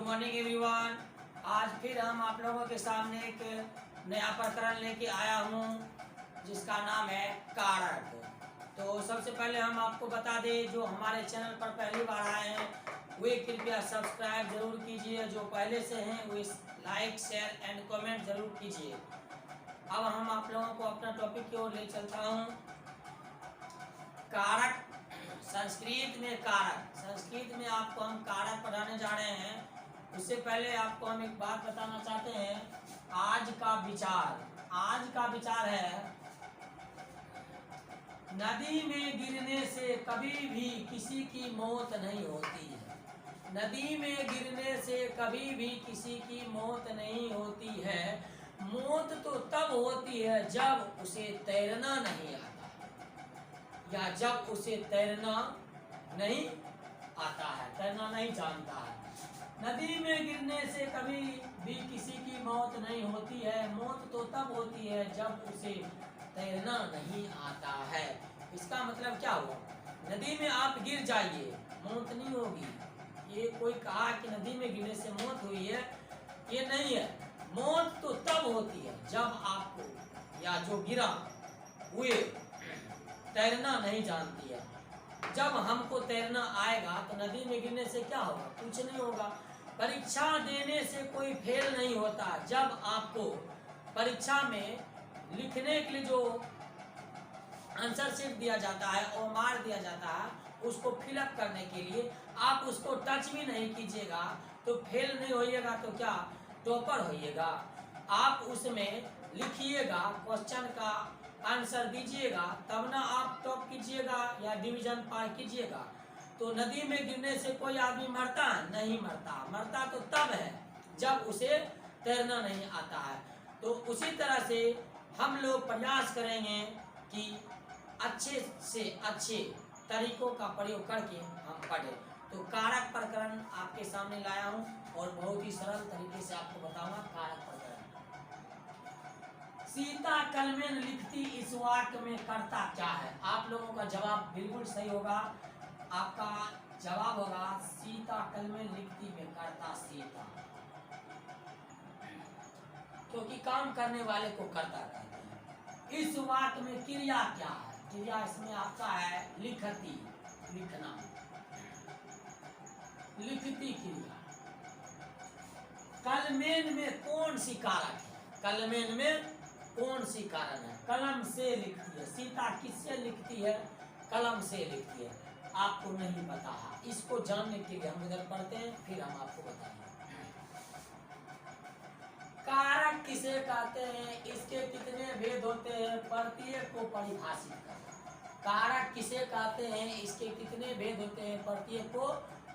Morning everyone. आज फिर हम आप लोगों के सामने एक नया प्रकरण लेके आया हूँ जिसका नाम है कारक। तो सबसे पहले हम आपको बता दें, जो हमारे चैनल पर पहली बार आए हैं वे कृपया सब्सक्राइब जरूर कीजिए, जो पहले से हैं वे लाइक शेयर एंड कमेंट जरूर कीजिए। अब हम आप लोगों को अपना टॉपिक की ओर ले चलता हूँ। कारक, संस्कृत में कारक, संस्कृत में आपको हम कारक पढ़ाने जा रहे हैं। उससे पहले आपको हम एक बात बताना चाहते हैं। आज का विचार है, नदी में गिरने से कभी भी किसी की मौत नहीं होती है। नदी में गिरने से कभी भी किसी की मौत नहीं होती है। मौत तो तब होती है जब उसे तैरना नहीं आता या जब उसे तैरना नहीं आता है, तैरना नहीं जानता है। नदी में गिरने से कभी भी किसी की मौत नहीं होती है। मौत तो तब होती है जब उसे तैरना नहीं आता है। इसका मतलब क्या हुआ? नदी में आप गिर जाइए, मौत नहीं होगी। ये कोई कहा कि नदी में गिरने से मौत हुई है, ये नहीं है। मौत तो तब होती है जब आपको या जो गिरा हुए तैरना नहीं जानती है। जब हमको तैरना आएगा तो नदी में गिरने से क्या होगा? कुछ नहीं होगा। परीक्षा देने से कोई फेल नहीं होता। जब आपको परीक्षा में लिखने के लिए जो आंसर शीट दिया जाता है और मार्क दिया जाता है, उसको फिलअप करने के लिए आप उसको टच भी नहीं कीजिएगा तो फेल नहीं होइएगा, तो क्या टॉपर होइएगा। आप उसमें लिखिएगा, क्वेश्चन का आंसर दीजिएगा, तब ना आप टॉप कीजिएगा या डिवीजन पार कीजिएगा। तो नदी में गिरने से कोई आदमी मरता है? नहीं मरता। मरता तो तब है जब उसे तैरना नहीं आता है। तो उसी तरह से हम लोग प्रयास करेंगे कि अच्छे से अच्छे तरीकों का प्रयोग करके हम पढ़ें। तो कारक प्रकरण आपके सामने लाया हूँ और बहुत ही सरल तरीके से आपको बताऊंगा। कारक प्रकरण, सीता कल में लिखती इस वाक्य में करता क्या है? आप लोगों का जवाब बिल्कुल सही होगा। आपका जवाब होगा सीता कल में लिखती में करता सीता, क्योंकि काम करने वाले को करता कहते हैं। इस वाक्य में क्रिया क्या है? क्रिया इसमें आपका है लिखती, लिखना, लिखती क्रिया। कलमेन में कौन सी कारक है? कलमेन में कौन सी कारण है? कलम से लिखती है। सीता किससे लिखती है? कलम से लिखती है। आपको नहीं पता है, इसको जानने के लिए हम इधर पढ़ते हैं, फिर हम आपको बताएंगे। कारक किसे कहते हैं? इसके कितने भेद होते हैं? प्रत्येक को परिभाषित करें। कारक किसे कहते हैं? इसके कितने भेद होते हैं? प्रत्येक को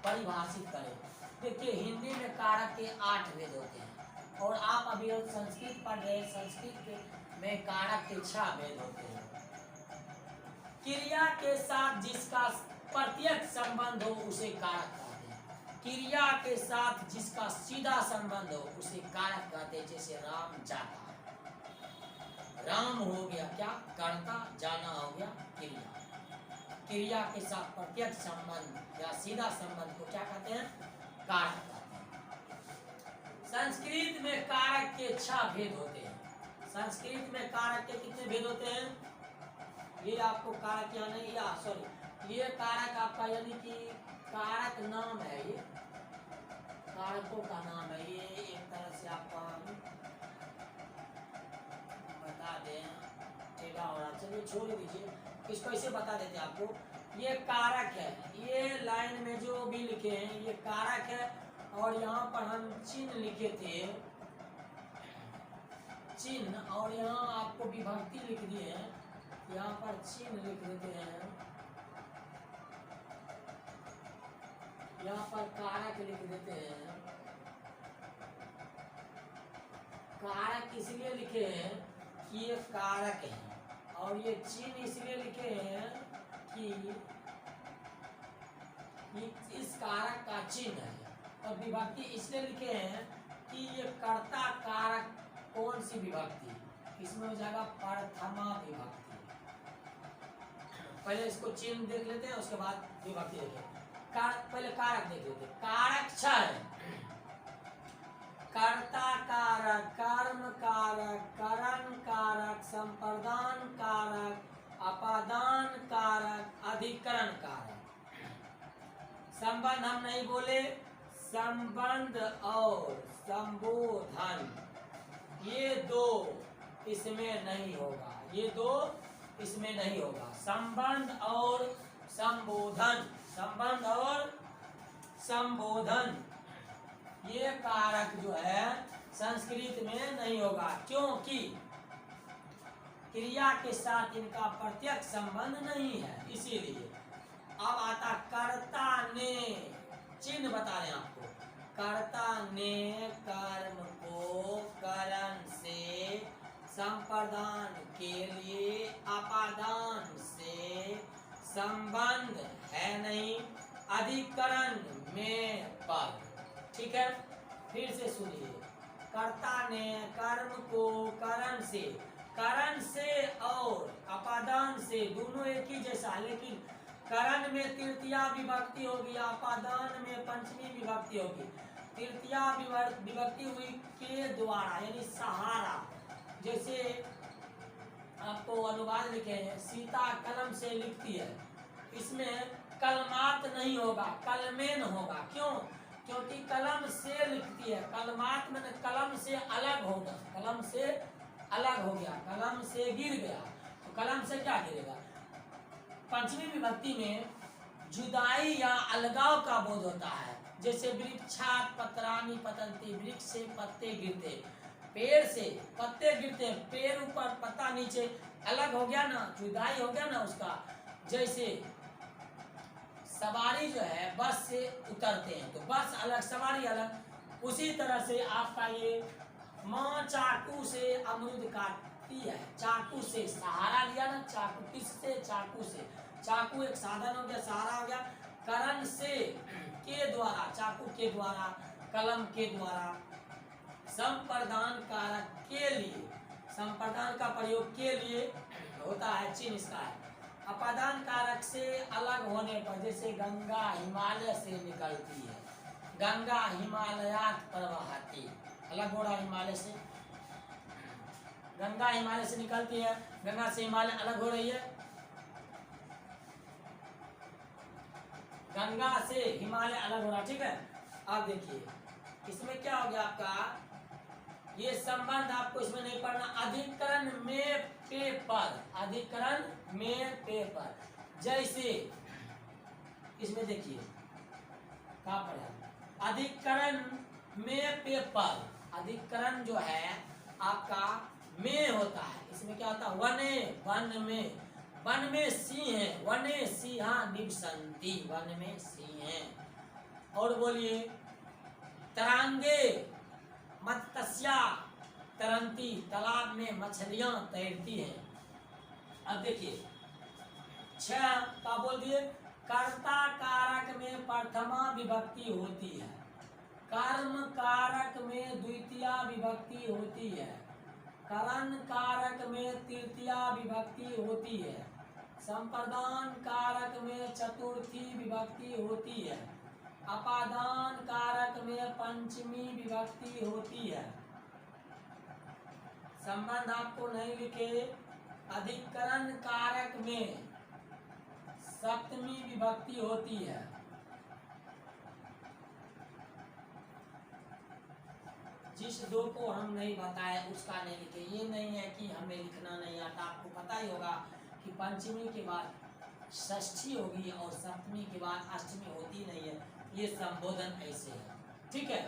परिभाषित करें। देखिए, हिंदी में कारक के 8 भेद होते हैं और आप अभी संस्कृत पढ़ रहे हैं, संस्कृत में कारक के 6 भेद होते हैं। क्रिया के साथ जिसका प्रत्यक्ष संबंध हो उसे कारक कहते हैं। क्रिया के साथ जिसका सीधा संबंध हो उसे कारक कहते हैं। जैसे राम जाता है, राम हो गया क्या? करता, जाना हो गया क्रिया। क्रिया के साथ प्रत्यक्ष संबंध या सीधा संबंध को क्या कहते हैं? कारक कहते हैं। संस्कृत में कारक के 6 भेद होते हैं। संस्कृत में कारक के कितने भेद होते हैं? ये आपको कारक या नहीं, या सॉरी, ये कारक आपका यानी कि कारक नाम है। ये कारकों का नाम है। ये एक तरह से आपको बता दें, टेढ़ा हो रहा, चलिए छोड़ दीजिए, इसको ऐसे बता देते हैं आपको। ये कारक है। ये लाइन में जो भी लिखे हैं ये कारक है। और यहाँ पर हम चिन्ह लिखे थे, चिन्ह, और यहाँ आपको विभक्ति लिख दिए हैं। यहाँ पर चिन्ह लिख देते हैं, यहाँ पर कारक लिख देते हैं। कारक इसलिए लिखे हैं कि ये कारक है, और ये चिन्ह इसलिए लिखे हैं कि इस कारक का चिन्ह है। और विभक्ति इसलिए लिखे हैं कि ये कर्ता कारक कौन सी विभक्ति, इसमें हो जाएगा प्रथमा विभक्ति। पहले इसको चिन्ह देख लेते हैं, उसके बाद विभक्ति देखें। पहले कारक देख लेते हैं। कारक 6 है। संबंध हम नहीं बोले, संबंध और संबोधन ये दो इसमें नहीं होगा, ये दो इसमें नहीं होगा। संबंध और संबोधन, संबंध और संबोधन ये कारक जो है संस्कृत में नहीं होगा, क्योंकि क्रिया के साथ इनका प्रत्यक्ष संबंध नहीं है, इसीलिए। अब आता कर्ता ने, चिन्ह बता रहे हैं आपको, कर्ता ने कर्म को करण से संप्रदान के लिए अपादान से संबंध है नहीं, अधिकरण में पद। ठीक है, फिर से सुनिए। कर्ता ने कर्म को करण से और अपादान से, दोनों एक ही जैसा, लेकिन करण में तृतीया विभक्ति होगी, अपादान में पंचमी विभक्ति होगी। तृतीया विभक्ति हुई के द्वारा, यानी सहारा। जैसे आपको अनुवाद लिखे हैं, सीता कलम से लिखती है, इसमें कलमात नहीं होगा, कलमेन होगा। क्यों? क्योंकि कलम से लिखती है, कलमात में कलम से अलग होगा, कलम से अलग हो गया, कलम से गिर गया, तो कलम से क्या गिरेगा। पंचमी विभक्ति में जुदाई या अलगाव का बोध होता है। जैसे वृक्षात पत्राणि पतन्ति, वृक्ष से पत्ते गिरते, पेड़ से पत्ते गिरते, पेड़ ऊपर पत्ता नीचे, अलग हो गया ना, जुदाई हो गया ना उसका। जैसे सवारी जो है बस से उतरते हैं तो बस अलग, सवारी अलग, उसी तरह से आपका ये माँ चाकू से अमरूद काटती है, चाकू से सहारा लिया ना, चाकू किससे, चाकू से। चाकू एक साधन हो गया, सहारा हो गया। करण से के द्वारा, चाकू के द्वारा, कलम के द्वारा। संप्रदान कारक के लिए, संप्रदान का प्रयोग के लिए होता है, चिन्ह इसका है। अपादान कारक से अलग होने पर, जैसे गंगा हिमालय से निकलती है, गंगा हिमालयात प्रवहति, अलग हो रहा है हिमालय से, गंगा हिमालय से निकलती है, गंगा से हिमालय अलग हो रही है, गंगा से हिमालय अलग हो रहा है। ठीक है, अब देखिए इसमें क्या हो गया आपका, ये संबंध आपको इसमें नहीं पढ़ना। अधिकरण में पेपर, अधिकरण में पेपर, जैसे इसमें देखिए क्या पढ़ा, अधिकरण में पेपर, अधिकरण जो है आपका में होता है, इसमें क्या होता है, वने, वन में, वन में सिंह है, वने सिंहा निवसन्ति, वन में सिंह है। और बोलिए तरांगे मत्स्या तरंती, तालाब में मछलियां तैरती हैं। अब देखिए 6 का बोल दिए, कर्ता कारक में प्रथमा विभक्ति होती है, कर्म कारक में द्वितीया विभक्ति होती है, करण कारक में तृतीया विभक्ति होती है, संप्रदान कारक में चतुर्थी विभक्ति होती है, अपादान कारक में पंचमी विभक्ति होती है। संबंध आपको नहीं लिखे, अधिकरण कारक में सप्तमी विभक्ति होती है, जिस दो को हम नहीं बताए उसका नहीं लिखे। ये नहीं है कि हमें लिखना नहीं आता, आपको पता ही होगा कि पंचमी के बाद षष्ठी होगी और सप्तमी के बाद अष्टमी होती नहीं है, ये संबोधन ऐसे है। ठीक है,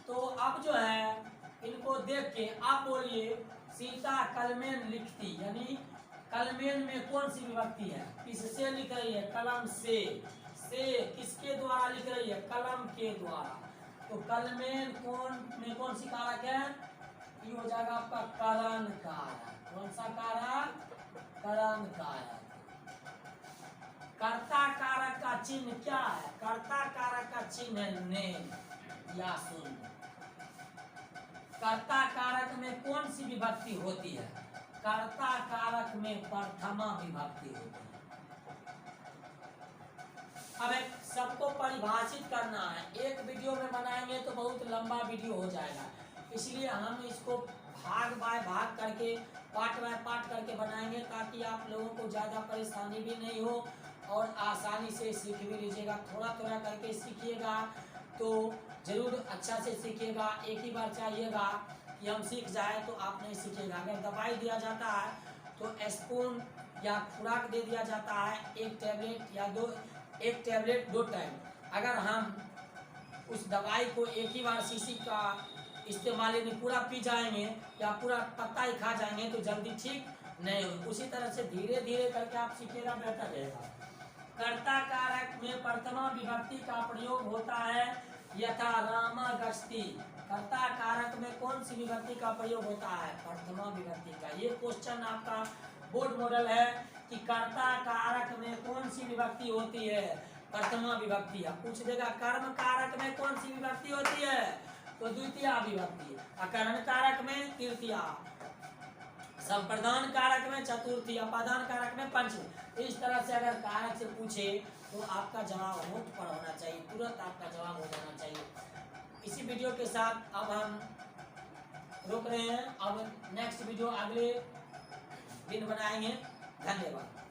तो अब जो है इनको देख के आप बोलिए, सीता कलमेन लिखती, यानी कलमेन में कौन सी विभक्ति है, किससे लिख रही है, कलम से किसके द्वारा लिख रही है, कलम के द्वारा। तो कलमेन कौन सी कारक है, ये हो जाएगा आपका करण कारक। कौन सा कारक, करण कारक। कर्ता कारक का चिन्ह क्या है, कर्ता कारक का चिन्ह है ने या शून्य। कर्ता कारक में कौन सी विभक्ति होती है, कर्ता कारक में प्रथमा विभक्ति होती है। अब एक सबको परिभाषित करना है, एक वीडियो में बनाएंगे तो बहुत लंबा वीडियो हो जाएगा, इसलिए हम इसको भाग बाय भाग करके, पार्ट बाय पार्ट करके बनाएंगे, ताकि आप लोगों को ज़्यादा परेशानी भी नहीं हो और आसानी से सीख भी लीजिएगा। थोड़ा थोड़ा करके सीखिएगा तो जरूर अच्छा से सीखिएगा। एक ही बार चाहिएगा कि हम सीख जाए तो आप नहीं सीखिएगा। अगर दवाई दिया जाता है तो स्पून या खुराक दे दिया जाता है, एक टैबलेट 2 टाइम। अगर हम उस दवाई को एक ही बार शीशी का इस्तेमाल में पूरा पी जाएंगे या पूरा पत्ता ही खा जाएंगे तो जल्दी ठीक नहीं हो। उसी तरह से धीरे धीरे करके आप सीखिएगा, बेहतर रहेगा। कर्ता कारक में प्रथमा विभक्ति का प्रयोग होता है यथा रामागस्ती। कर्ता कारक में कौन सी विभक्ति का प्रयोग होता है? प्रथमा विभक्ति का। ये क्वेश्चन आपका बोर्ड मॉडल है कि कर्ता कारक में कौन सी विभक्ति होती है? प्रथमा विभक्ति। अब पूछ देगा कर्म कारक में कौन सी विभक्ति होती है? तो द्वितीया विभक्ति। अकरण कारक में तृतीया, संप्रदान कारक में चतुर्थी, अपादान कारक में पंचमी। इस तरह से अगर कारक से पूछे तो आपका जवाब होठ पर होना चाहिए, तुरंत आपका जवाब हो जाना चाहिए। इसी वीडियो के साथ अब हम रोक रहे हैं। अब नेक्स्ट वीडियो अगले दिन बनाएंगे। धन्यवाद।